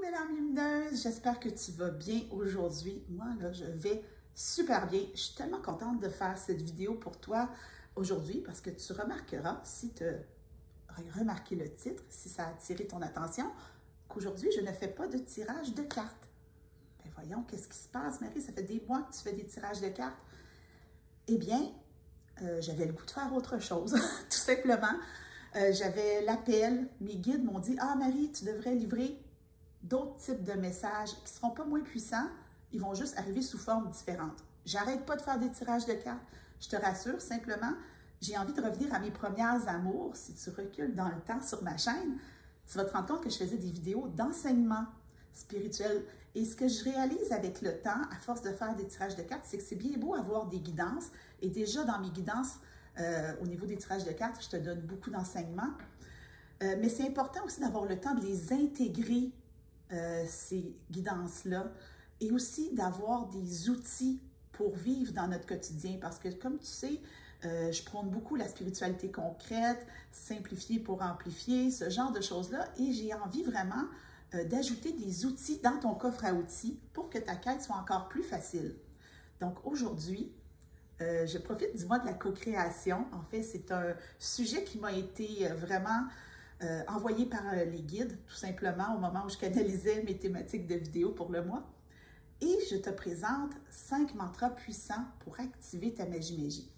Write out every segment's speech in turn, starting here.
mes larmes lumineuses, j'espère que tu vas bien aujourd'hui. Moi, là, je vais super bien. Je suis tellement contente de faire cette vidéo pour toi aujourd'hui parce que tu remarqueras, si tu as remarqué le titre, si ça a attiré ton attention, qu'aujourd'hui, je ne fais pas de tirage de cartes. Ben voyons, qu'est-ce qui se passe, Marie? Ça fait des mois que tu fais des tirages de cartes. Eh bien, j'avais le goût de faire autre chose, tout simplement. J'avais l'appel, mes guides m'ont dit « Ah, Marie, tu devrais livrer d'autres types de messages qui ne seront pas moins puissants, ils vont juste arriver sous forme différente. » J'arrête pas de faire des tirages de cartes, je te rassure, simplement, j'ai envie de revenir à mes premières amours. Si tu recules dans le temps sur ma chaîne, tu vas te rendre compte que je faisais des vidéos d'enseignement spirituel. Et ce que je réalise avec le temps, à force de faire des tirages de cartes, c'est que c'est bien beau avoir des guidances. Et déjà, dans mes guidances, au niveau des tirages de cartes, je te donne beaucoup d'enseignements. Mais c'est important aussi d'avoir le temps de les intégrer, ces guidances-là, et aussi d'avoir des outils pour vivre dans notre quotidien. Parce que, comme tu sais, je prône beaucoup la spiritualité concrète, simplifier pour amplifier, ce genre de choses-là. Et j'ai envie vraiment d'ajouter des outils dans ton coffre à outils pour que ta quête soit encore plus facile. Donc aujourd'hui, je profite du mois de la co-création. En fait, c'est un sujet qui m'a été vraiment envoyé par les guides, tout simplement, au moment où je canalisais mes thématiques de vidéo pour le mois. Et je te présente 5 mantras puissants pour activer ta magie.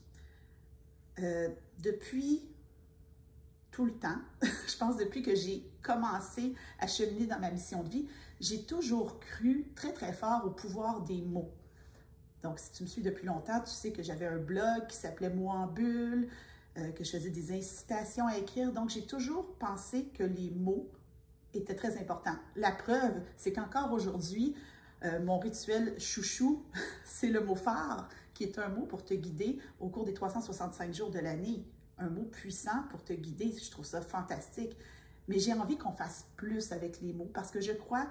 Depuis tout le temps, je pense depuis que j'ai commencé à cheminer dans ma mission de vie, j'ai toujours cru très, très fort au pouvoir des mots. Donc, si tu me suis depuis longtemps, tu sais que j'avais un blog qui s'appelait Mots en bulle, que je faisais des incitations à écrire. Donc, j'ai toujours pensé que les mots étaient très importants. La preuve, c'est qu'encore aujourd'hui, mon rituel chouchou, c'est le mot phare, qui est un mot pour te guider au cours des 365 jours de l'année. Un mot puissant pour te guider, je trouve ça fantastique. Mais j'ai envie qu'on fasse plus avec les mots parce que je crois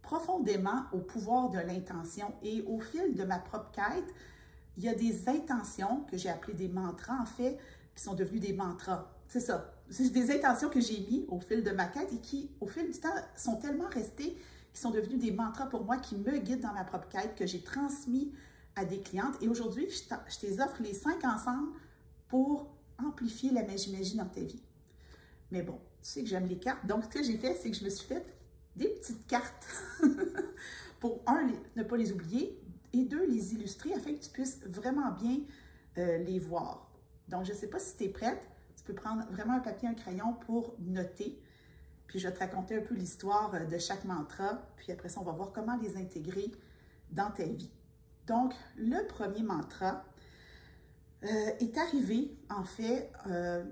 profondément au pouvoir de l'intention. Et au fil de ma propre quête, il y a des intentions que j'ai appelées des mantras, en fait, qui sont devenues des mantras. C'est ça. C'est des intentions que j'ai mises au fil de ma quête et qui, au fil du temps, sont tellement restées, qui sont devenues des mantras pour moi, qui me guident dans ma propre quête, que j'ai transmis à des clientes. Et aujourd'hui, je te offre les 5 ensemble pour amplifier la magie dans ta vie. Mais bon, tu sais que j'aime les cartes. Donc, ce que j'ai fait, c'est que je me suis fait des petites cartes pour, un, ne pas les oublier, et deux, les illustrer afin que tu puisses vraiment bien les voir. Donc, je ne sais pas si tu es prête. Tu peux prendre vraiment un papier, un crayon pour noter. Puis, je vais te raconter un peu l'histoire de chaque mantra. Puis après ça, on va voir comment les intégrer dans ta vie. Donc, le premier mantra est arrivé, en fait,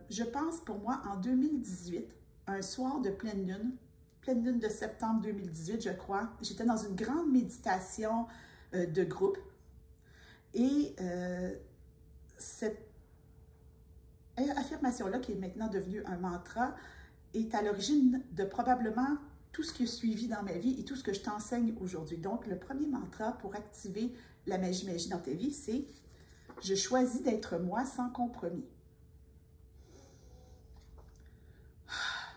je pense pour moi, en 2018, un soir de pleine lune de septembre 2018, je crois. J'étais dans une grande méditation de groupe et cette affirmation-là, qui est maintenant devenue un mantra, est à l'origine de probablement tout ce qui est suivi dans ma vie et tout ce que je t'enseigne aujourd'hui. Donc, le premier mantra pour activer la magie dans ta vie, c'est « Je choisis d'être moi sans compromis ».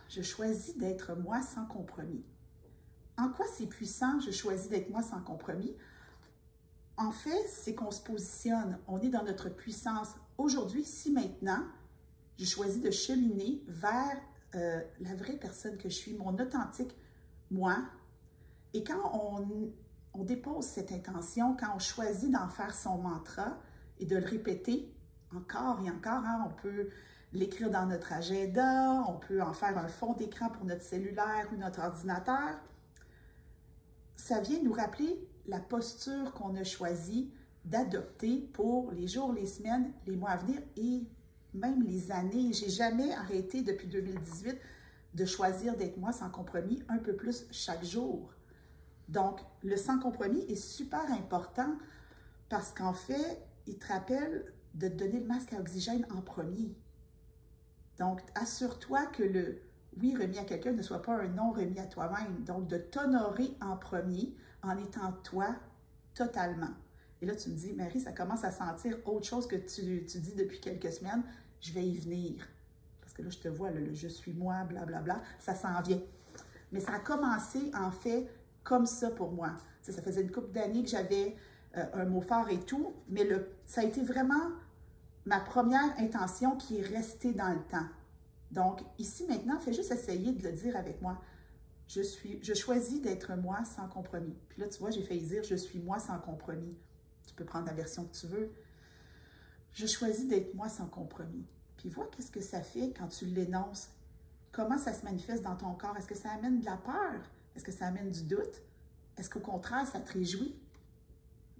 Je choisis d'être moi sans compromis. En quoi c'est puissant, je choisis d'être moi sans compromis? En fait, c'est qu'on se positionne, on est dans notre puissance. Aujourd'hui, ici, maintenant, je choisis de cheminer vers la vraie personne que je suis, mon authentique moi. Et quand on dépose cette intention, quand on choisit d'en faire son mantra et de le répéter encore et encore, hein, on peut l'écrire dans notre agenda, on peut en faire un fond d'écran pour notre cellulaire ou notre ordinateur. Ça vient nous rappeler la posture qu'on a choisi d'adopter pour les jours, les semaines, les mois à venir et même les années. J'ai jamais arrêté depuis 2018 de choisir d'être moi sans compromis un peu plus chaque jour. Donc, le sans compromis est super important parce qu'en fait, il te rappelle de te donner le masque à oxygène en premier. Donc, assure-toi que le oui remis à quelqu'un ne soit pas un non remis à toi-même. Donc, de t'honorer en premier en étant toi totalement. Et là, tu me dis, Marie, ça commence à sentir autre chose que tu dis depuis quelques semaines. Je vais y venir. Parce que là, je te vois, le je suis moi, blablabla, ça s'en vient. Mais ça a commencé, en fait, comme ça pour moi. Ça faisait une couple d'années que j'avais un mot fort et tout, mais ça a été vraiment ma première intention qui est restée dans le temps. Donc, ici, maintenant, fais juste essayer de le dire avec moi. Je choisis d'être moi sans compromis. Puis là, tu vois, j'ai failli dire « je suis moi sans compromis ». Tu peux prendre la version que tu veux. Je choisis d'être moi sans compromis. Puis vois qu'est-ce que ça fait quand tu l'énonces. Comment ça se manifeste dans ton corps? Est-ce que ça amène de la peur? Est-ce que ça amène du doute? Est-ce qu'au contraire, ça te réjouit?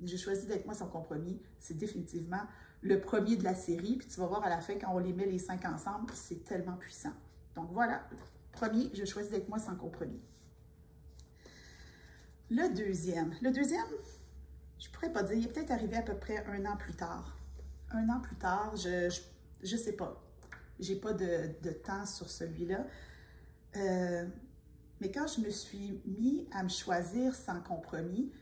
Je choisis d'être moi sans compromis. C'est définitivement le premier de la série. Puis tu vas voir à la fin, quand on les met les 5 ensemble, c'est tellement puissant. Donc voilà, premier, je choisis d'être moi sans compromis. Le deuxième, je pourrais pas dire, il est peut-être arrivé à peu près 1 an plus tard. 1 an plus tard, je sais pas. J'ai pas de temps sur celui-là. Mais quand je me suis mis à me choisir sans compromis,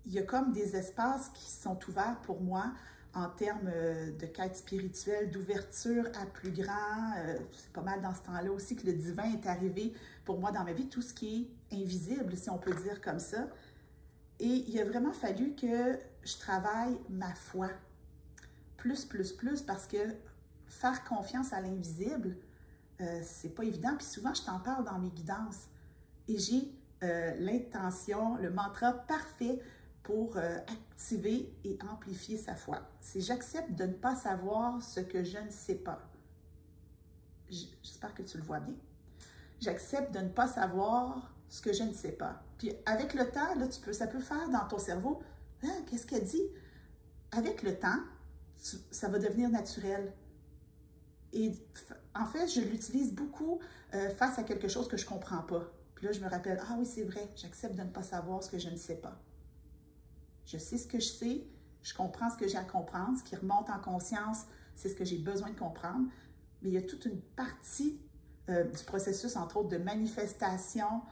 il y a comme des espaces qui sont ouverts pour moi en termes de quête spirituelle, d'ouverture à plus grand. C'est pas mal dans ce temps-là aussi que le divin est arrivé pour moi dans ma vie, tout ce qui est invisible, si on peut dire comme ça. Et il a vraiment fallu que je travaille ma foi. Plus, parce que faire confiance à l'invisible, c'est pas évident. Puis souvent, je t'en parle dans mes guidances. Et j'ai l'intention, le mantra parfait pour activer et amplifier sa foi. C'est « j'accepte de ne pas savoir ce que je ne sais pas ». J'espère que tu le vois bien. J'accepte de ne pas savoir ce que je ne sais pas. Puis avec le temps, là, ça peut faire dans ton cerveau, « Ah, qu'est-ce qu'elle dit? » Avec le temps, ça va devenir naturel. Et en fait, je l'utilise beaucoup face à quelque chose que je ne comprends pas. Puis là, je me rappelle, ah oui, c'est vrai, j'accepte de ne pas savoir ce que je ne sais pas. Je sais ce que je sais, je comprends ce que j'ai à comprendre, ce qui remonte en conscience, c'est ce que j'ai besoin de comprendre. Mais il y a toute une partie du processus, entre autres, de manifestation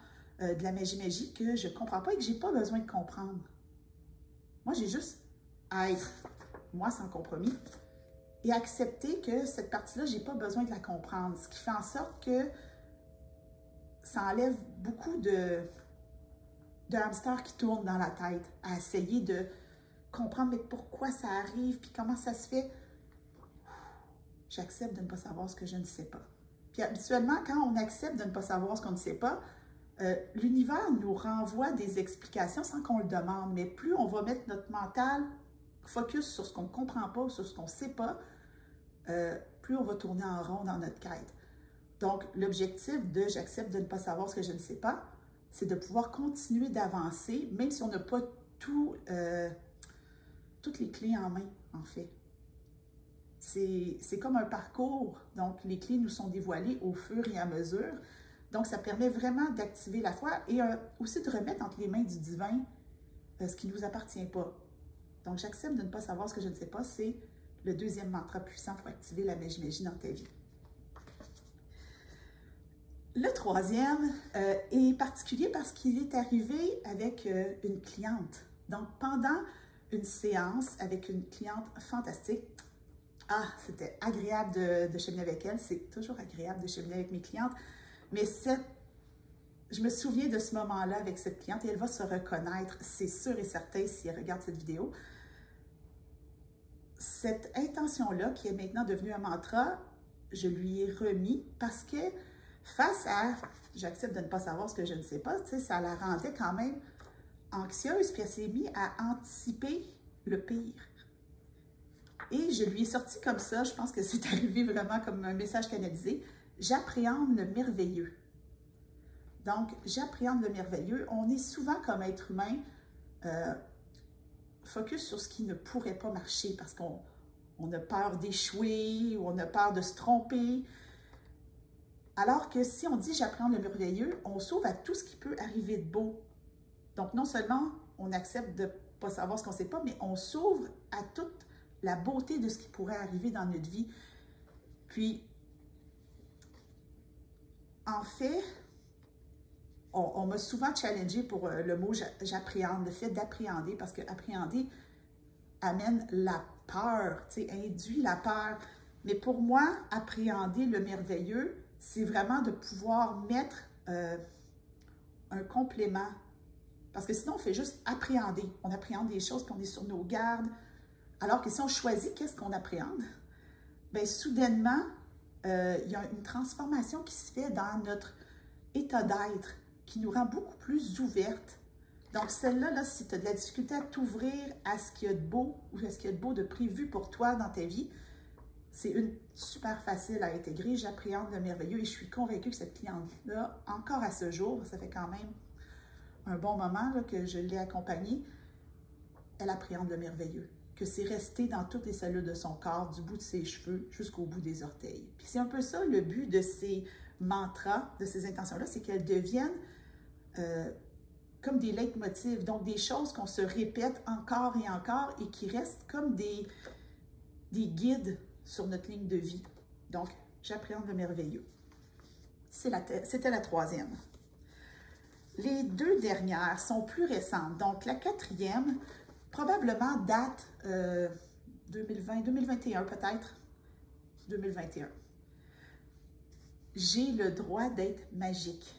de la magie que je ne comprends pas et que je n'ai pas besoin de comprendre. Moi, j'ai juste à être moi sans compromis et accepter que cette partie-là, je n'ai pas besoin de la comprendre. Ce qui fait en sorte que ça enlève beaucoup de hamsters qui tournent dans la tête, à essayer de comprendre mais pourquoi ça arrive, puis comment ça se fait. J'accepte de ne pas savoir ce que je ne sais pas. Puis habituellement, quand on accepte de ne pas savoir ce qu'on ne sait pas, l'univers nous renvoie des explications sans qu'on le demande. Mais plus on va mettre notre mental focus sur ce qu'on ne comprend pas, sur ce qu'on ne sait pas, plus on va tourner en rond dans notre quête. Donc, l'objectif de « j'accepte de ne pas savoir ce que je ne sais pas », c'est de pouvoir continuer d'avancer, même si on n'a pas toutes les clés en main, en fait. C'est comme un parcours, donc les clés nous sont dévoilées au fur et à mesure. Donc, ça permet vraiment d'activer la foi et aussi de remettre entre les mains du divin ce qui ne nous appartient pas. Donc, j'accepte de ne pas savoir ce que je ne sais pas, c'est le deuxième mantra puissant pour activer la magie dans ta vie. Le troisième est particulier parce qu'il est arrivé avec une cliente. Donc, pendant une séance avec une cliente fantastique, c'était agréable de cheminer avec elle. C'est toujours agréable de cheminer avec mes clientes. Mais je me souviens de ce moment-là avec cette cliente et elle va se reconnaître, c'est sûr et certain, si elle regarde cette vidéo. Cette intention-là, qui est maintenant devenue un mantra, je lui ai remis parce que face à « j'accepte de ne pas savoir ce que je ne sais pas », ça la rendait quand même anxieuse, puis elle s'est mise à anticiper le pire. Et je lui ai sorti comme ça, je pense que c'est arrivé vraiment comme un message canalisé, « j'appréhende le merveilleux ». Donc, j'appréhende le merveilleux. On est souvent comme être humain focus sur ce qui ne pourrait pas marcher parce qu'on a peur d'échouer ou on a peur de se tromper. Alors que si on dit « j'appréhende le merveilleux », on s'ouvre à tout ce qui peut arriver de beau. Donc, non seulement on accepte de ne pas savoir ce qu'on ne sait pas, mais on s'ouvre à toute la beauté de ce qui pourrait arriver dans notre vie. Puis, en fait, on m'a souvent challengé pour le mot « j'appréhende », le fait d'appréhender, parce que appréhender amène la peur, induit la peur. Mais pour moi, appréhender le merveilleux, c'est vraiment de pouvoir mettre un complément. Parce que sinon, on fait juste appréhender. On appréhende des choses, puis on est sur nos gardes. Alors que si on choisit qu'est-ce qu'on appréhende, bien, soudainement, il y a une transformation qui se fait dans notre état d'être, qui nous rend beaucoup plus ouvertes. Donc, celle-là, là, si tu as de la difficulté à t'ouvrir à ce qu'il y a de beau ou à ce qu'il y a de beau de prévu pour toi dans ta vie, c'est une super facile à intégrer. J'appréhende le merveilleux et je suis convaincue que cette cliente-là, encore à ce jour, ça fait quand même un bon moment là, que je l'ai accompagnée, elle appréhende le merveilleux, que c'est resté dans toutes les cellules de son corps, du bout de ses cheveux jusqu'au bout des orteils. Puis c'est un peu ça le but de ces mantras, de ces intentions-là, c'est qu'elles deviennent comme des leitmotivs, donc des choses qu'on se répète encore et qui restent comme des guides sur notre ligne de vie. Donc, j'appréhende le merveilleux. C'était la troisième. Les deux dernières sont plus récentes. Donc, la quatrième, probablement date 2020, 2021 peut-être, 2021. J'ai le droit d'être magique.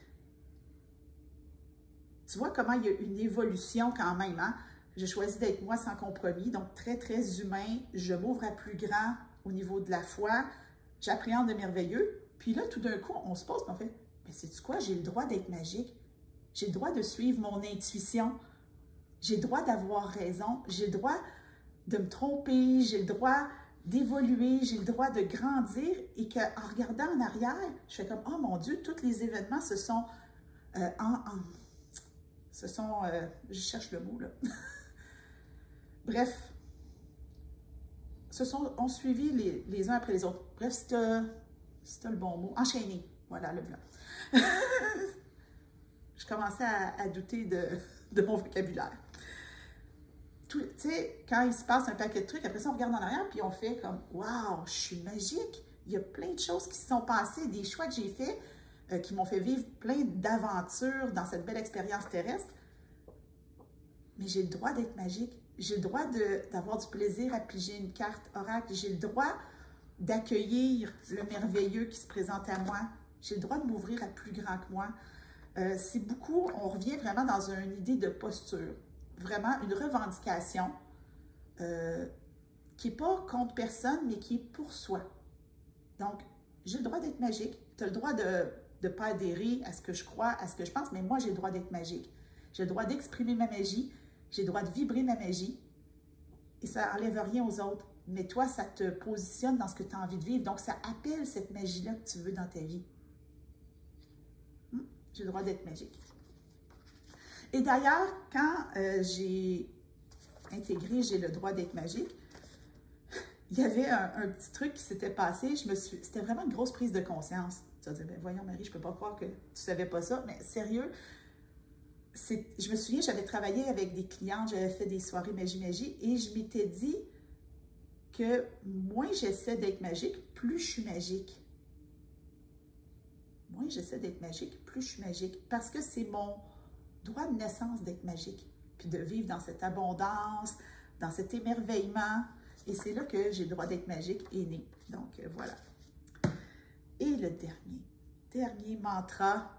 Tu vois comment il y a une évolution quand même, hein? J'ai choisi d'être moi sans compromis, donc très, très humain. Je m'ouvre à plus grand au niveau de la foi. J'appréhende le merveilleux. Puis là, tout d'un coup, on se pose et on fait, mais sais-tu quoi? J'ai le droit d'être magique. J'ai le droit de suivre mon intuition. J'ai le droit d'avoir raison. J'ai le droit de me tromper. J'ai le droit d'évoluer. J'ai le droit de grandir. Et qu'en regardant en arrière, je fais comme, oh mon Dieu, tous les événements se sont je cherche le mot là. Bref, ont suivi les uns après les autres. Bref, c'est le bon mot. Enchaîné. Voilà le blanc. Je commençais à douter de mon vocabulaire. Tu sais, quand il se passe un paquet de trucs, après ça, on regarde en arrière puis on fait comme « Wow, je suis magique! » Il y a plein de choses qui se sont passées, des choix que j'ai faits qui m'ont fait vivre plein d'aventures dans cette belle expérience terrestre. Mais j'ai le droit d'être magique. J'ai le droit d'avoir du plaisir à piger une carte oracle. J'ai le droit d'accueillir le merveilleux qui se présente à moi. J'ai le droit de m'ouvrir à plus grand que moi. C'est beaucoup, on revient vraiment dans une idée de posture. Vraiment une revendication qui n'est pas contre personne, mais qui est pour soi. Donc, j'ai le droit d'être magique. Tu as le droit de ne pas adhérer à ce que je crois, à ce que je pense, mais moi, j'ai le droit d'être magique. J'ai le droit d'exprimer ma magie. J'ai le droit de vibrer ma magie. Et ça n'enlève rien aux autres. Mais toi, ça te positionne dans ce que tu as envie de vivre. Donc, ça appelle cette magie-là que tu veux dans ta vie. J'ai le droit d'être magique. Et d'ailleurs, quand j'ai intégré « J'ai le droit d'être magique », il y avait un petit truc qui s'était passé. C'était vraiment une grosse prise de conscience. Tu vas dire, ben voyons Marie, je ne peux pas croire que tu ne savais pas ça. Mais sérieux, je me souviens, j'avais travaillé avec des clientes, j'avais fait des soirées magie-magie et je m'étais dit que moins j'essaie d'être magique, plus je suis magique. Moins j'essaie d'être magique, plus je suis magique. Parce que c'est mon droit de naissance d'être magique. Puis de vivre dans cette abondance, dans cet émerveillement. Et c'est là que j'ai le droit d'être magique est né. Donc, voilà. Et le dernier mantra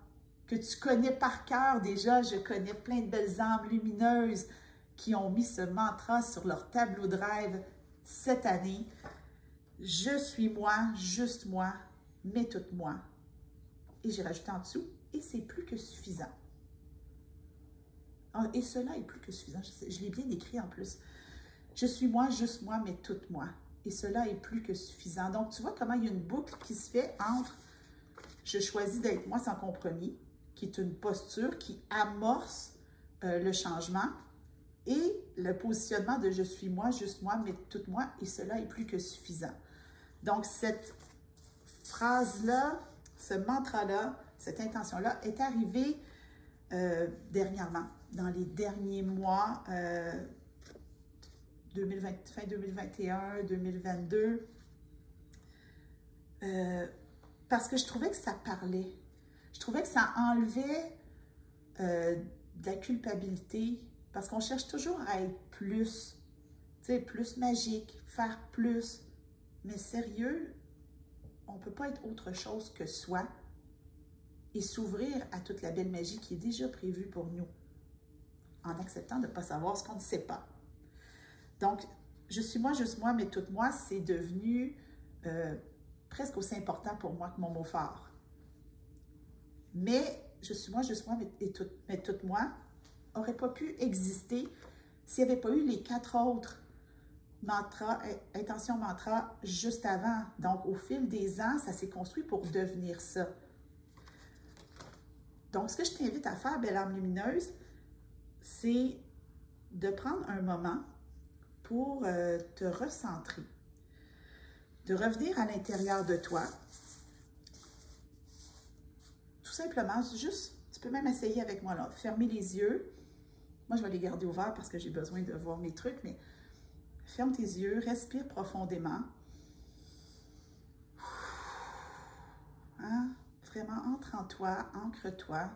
que tu connais par cœur déjà. Je connais plein de belles âmes lumineuses qui ont mis ce mantra sur leur tableau de rêve cette année. Je suis moi, juste moi, mais toute moi. Et j'ai rajouté en dessous, et c'est plus que suffisant. Et cela est plus que suffisant. Je l'ai bien écrit en plus. Je suis moi, juste moi, mais toute moi. Et cela est plus que suffisant. Donc, tu vois comment il y a une boucle qui se fait entre « je choisis d'être moi sans compromis », qui est une posture qui amorce le changement, et le positionnement de « je suis moi, juste moi, mais toute moi », et cela est plus que suffisant. Donc, cette phrase-là, ce mantra-là, cette intention-là est arrivée dernièrement, dans les derniers mois, fin 2021, 2022, parce que je trouvais que ça parlait. Je trouvais que ça enlevait de la culpabilité, parce qu'on cherche toujours à être plus, tu sais, plus magique, faire plus. Mais sérieux, on ne peut pas être autre chose que soi. et s'ouvrir à toute la belle magie qui est déjà prévue pour nous, en acceptant de ne pas savoir ce qu'on ne sait pas. Donc, je suis moi, juste moi, mais tout moi, c'est devenu presque aussi important pour moi que mon mot phare. Mais je suis moi, juste moi, mais tout moi n'aurait pas pu exister s'il n'y avait pas eu les 4 autres mantras, intentions mantras juste avant. Donc, au fil des ans, ça s'est construit pour devenir ça. Donc, ce que je t'invite à faire, belle âme lumineuse, c'est de prendre un moment pour te recentrer, de revenir à l'intérieur de toi. Tout simplement, juste, tu peux même essayer avec moi là, fermer les yeux. Moi, je vais les garder ouverts parce que j'ai besoin de voir mes trucs, mais ferme tes yeux, respire profondément. Hein? Vraiment, entre en toi, ancre-toi.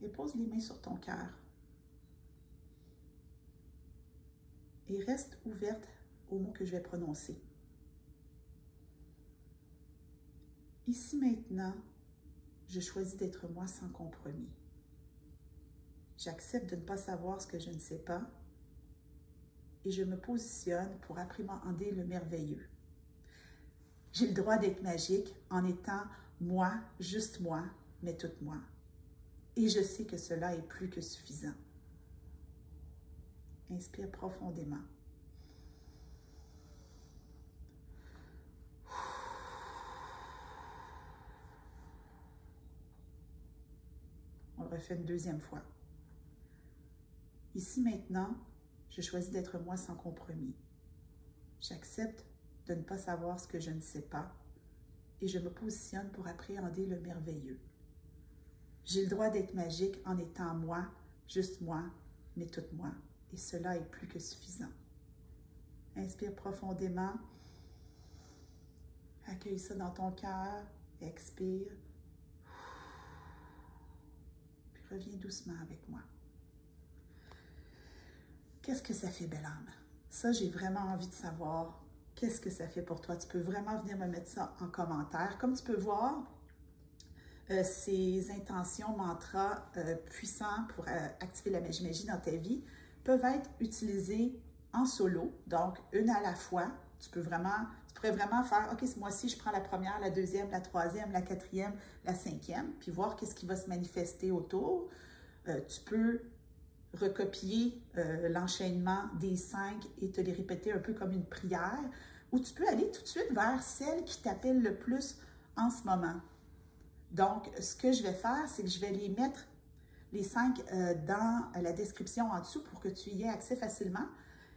Et pose les mains sur ton cœur. Et reste ouverte aux mots que je vais prononcer. Ici maintenant, je choisis d'être moi sans compromis. J'accepte de ne pas savoir ce que je ne sais pas et je me positionne pour appréhender le merveilleux. J'ai le droit d'être magique en étant moi, juste moi, mais toute moi. Et je sais que cela est plus que suffisant. Inspire profondément. On le refait une deuxième fois. Ici maintenant, je choisis d'être moi sans compromis. J'accepte de ne pas savoir ce que je ne sais pas et je me positionne pour appréhender le merveilleux. J'ai le droit d'être magique en étant moi, juste moi, mais toute moi. Et cela est plus que suffisant. Inspire profondément. Accueille ça dans ton cœur. Expire. Puis reviens doucement avec moi. Qu'est-ce que ça fait, belle âme? Ça, j'ai vraiment envie de savoir qu'est-ce que ça fait pour toi. Tu peux vraiment venir me mettre ça en commentaire. Comme tu peux voir, ces intentions, mantras puissants pour activer la magie dans ta vie peuvent être utilisées en solo, donc une à la fois. Tu pourrais vraiment faire, OK, ce mois-ci, je prends la première, la deuxième, la troisième, la quatrième, la cinquième, puis voir qu'est-ce qui va se manifester autour. Tu peux recopier l'enchaînement des 5 et te les répéter un peu comme une prière, ou tu peux aller tout de suite vers celle qui t'appelle le plus en ce moment. Donc, ce que je vais faire, c'est que je vais les mettre, les 5, dans la description en dessous pour que tu y aies accès facilement.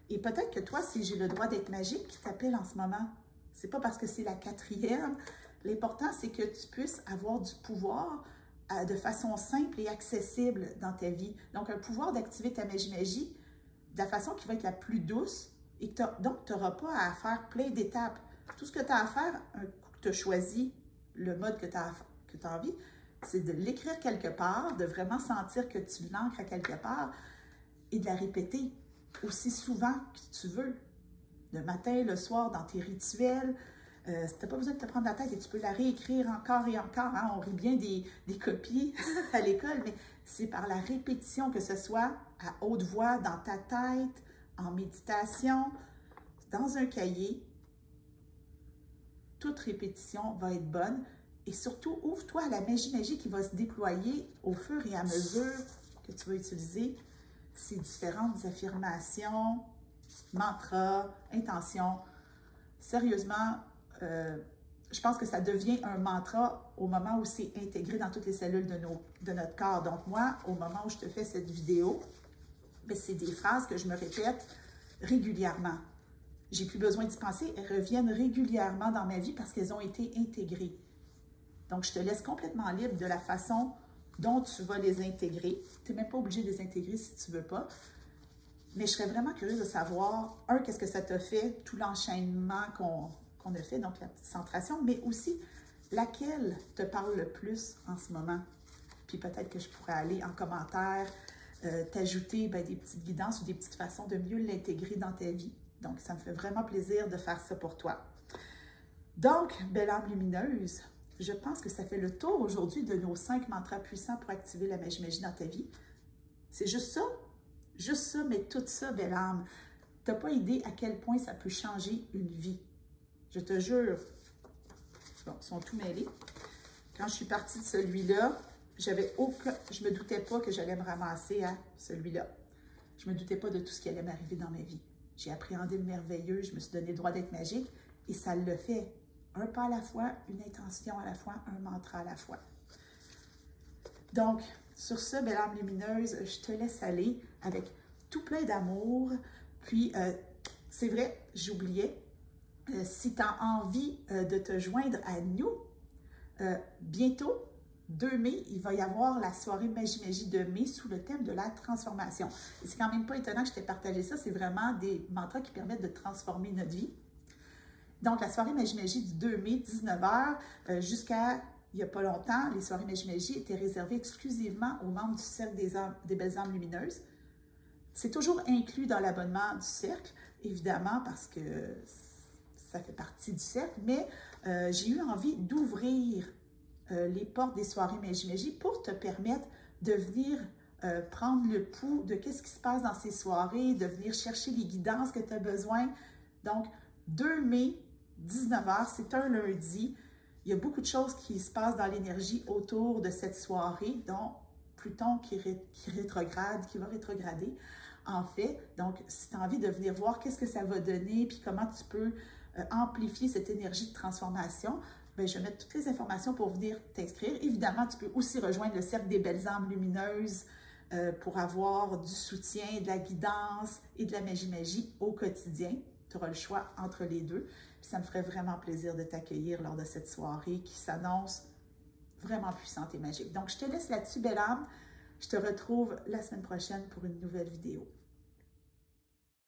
Et peut-être que toi, si j'ai le droit d'être magique, qui t'appelle en ce moment. C'est pas parce que c'est la 4e. L'important, c'est que tu puisses avoir du pouvoir de façon simple et accessible dans ta vie. Donc, un pouvoir d'activer ta magie de la façon qui va être la plus douce. Et donc, tu n'auras pas à faire plein d'étapes. Tout ce que tu as à faire, un coup que tu as choisi le mode que tu as envie, c'est de l'écrire quelque part, de vraiment sentir que tu l'ancres à quelque part et de la répéter aussi souvent que tu veux. Le matin, le soir, dans tes rituels. Tu n'as pas besoin de te prendre la tête et tu peux la réécrire encore et encore. Hein? On rit bien des copies à l'école, mais c'est par la répétition, que ce soit à haute voix, dans ta tête, en méditation, dans un cahier. Toute répétition va être bonne. Et surtout, ouvre-toi à la magie qui va se déployer au fur et à mesure que tu vas utiliser ces différentes affirmations, mantras, intentions. Sérieusement, je pense que ça devient un mantra au moment où c'est intégré dans toutes les cellules de notre corps. Donc moi, au moment où je te fais cette vidéo, c'est des phrases que je me répète régulièrement. J'ai plus besoin d'y penser, elles reviennent régulièrement dans ma vie parce qu'elles ont été intégrées. Donc, je te laisse complètement libre de la façon dont tu vas les intégrer. Tu n'es même pas obligé de les intégrer si tu ne veux pas. Mais je serais vraiment curieuse de savoir, qu'est-ce que ça t'a fait, tout l'enchaînement qu'on a fait, donc la petite centration, mais aussi laquelle te parle le plus en ce moment. Puis peut-être que je pourrais aller en commentaire t'ajouter des petites guidances ou des petites façons de mieux l'intégrer dans ta vie. Donc, ça me fait vraiment plaisir de faire ça pour toi. Donc, belle âme lumineuse, je pense que ça fait le tour aujourd'hui de nos 5 mantras puissants pour activer la magie dans ta vie. C'est juste ça, mais tout ça, belle âme. Tu n'as pas idée à quel point ça peut changer une vie. Je te jure. Bon, ils sont tous mêlés. Quand je suis partie de celui-là, je me doutais pas que j'allais me ramasser à celui-là. Je me doutais pas de tout ce qui allait m'arriver dans ma vie. J'ai appréhendé le merveilleux, je me suis donné le droit d'être magique et ça le fait. Un pas à la fois, une intention à la fois, un mantra à la fois. Donc, sur ce, belle âme lumineuse, je te laisse aller avec tout plein d'amour. Puis, c'est vrai, j'oubliais, si tu as envie de te joindre à nous, bientôt, 2 mai, il va y avoir la soirée Magie de mai sous le thème de la transformation. C'est quand même pas étonnant que je t'ai partagé ça, c'est vraiment des mantras qui permettent de transformer notre vie. Donc, la soirée Magie du 2 mai, 19h, jusqu'à il n'y a pas longtemps, les soirées Magie étaient réservées exclusivement aux membres du Cercle des Belles Âmes Lumineuses. C'est toujours inclus dans l'abonnement du Cercle, évidemment, parce que ça fait partie du Cercle, mais j'ai eu envie d'ouvrir les portes des soirées Magie pour te permettre de venir prendre le pouls de qu'est-ce qui se passe dans ces soirées, de venir chercher les guidances que tu as besoin. Donc, 2 mai, 19h, c'est un lundi. Il y a beaucoup de choses qui se passent dans l'énergie autour de cette soirée, dont Pluton qui va rétrograder, en fait. Donc, si tu as envie de venir voir qu'est-ce que ça va donner, puis comment tu peux amplifier cette énergie de transformation, bien, je vais mettre toutes les informations pour venir t'inscrire. Évidemment, tu peux aussi rejoindre le Cercle des Belles Âmes Lumineuses pour avoir du soutien, de la guidance et de la magie au quotidien. Tu auras le choix entre les deux. Puis ça me ferait vraiment plaisir de t'accueillir lors de cette soirée qui s'annonce vraiment puissante et magique. Donc, je te laisse là-dessus, belle âme. Je te retrouve la semaine prochaine pour une nouvelle vidéo.